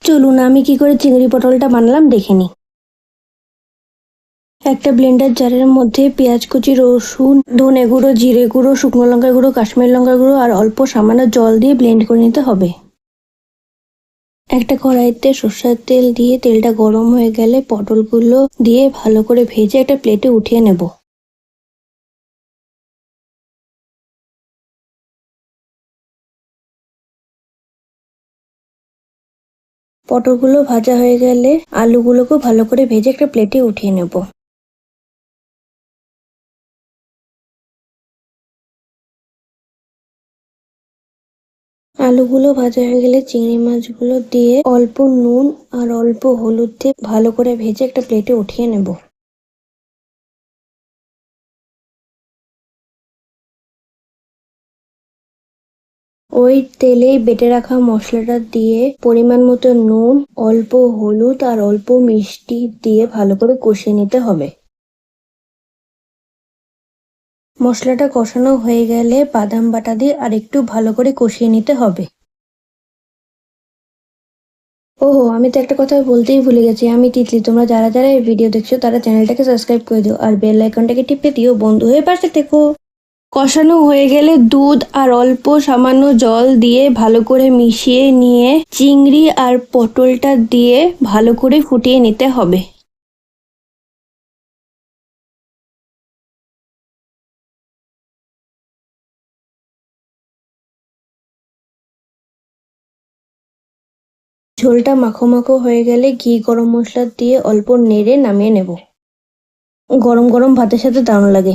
চলুন আমি কি করে চিংড়ি পটলটা বানালাম দেখে নিই। একটা ব্লেন্ডার জারের মধ্যে পেঁয়াজ কুচি, রসুন, ধনে গুঁড়ো, জিরে গুঁড়ো, শুকনো লঙ্কা গুঁড়ো, কাশ্মীরি লঙ্কা গুঁড়ো আর অল্প সামান্য জল দিয়ে ব্লেন্ড করে নিতে হবে। একটা কড়াইতে সর্ষের তেল দিয়ে তেলটা গরম হয়ে গেলে পটলগুলো দিয়ে ভালো করে ভেজে একটা প্লেটে উঠিয়ে নেব। পটলগুলো ভাজা হয়ে গেলে আলুগুলোকেও ভালো করে ভেজে একটা প্লেটে উঠিয়ে নেব। আলুগুলো ভাজা হয়ে গেলে চিংড়ি মাছগুলো দিয়ে অল্প নুন আর অল্প হলুদ দিয়ে ভালো করে ভেজে একটা প্লেটে উঠিয়ে নেব। ওই তেলেই বেটে রাখা মশলাটা দিয়ে পরিমাণ মতো নুন, অল্প হলুদ আর অল্প মিষ্টি দিয়ে ভালো করে কষিয়ে নিতে হবে। মশলাটা কষানো হয়ে গেলে বাদাম বাটা দিয়ে আরেকটু ভালো করে কষিয়ে নিতে হবে। ওহো, আমি তো একটা কথা বলতেই ভুলে গেছি, আমি তিতলি। তোমরা যারা যারা এই ভিডিও দেখছো তারা চ্যানেলটাকে সাবস্ক্রাইব করে দিও আর বেল আইকনটাকে টিপে দিও। বন্ধু হয়ে পাশে থেকো। কষানো হয়ে গেলে দুধ আর অল্প সামান্য জল দিয়ে ভালো করে মিশিয়ে নিয়ে চিংড়ি আর পটলটা দিয়ে ভালো করে ফুটিয়ে নিতে হবে। ঝোলটা মাখো মাখো হয়ে গেলে ঘি গরম মশলা দিয়ে অল্প নেড়ে নামিয়ে নেব। গরম গরম ভাতের সাথে দারুণ লাগে।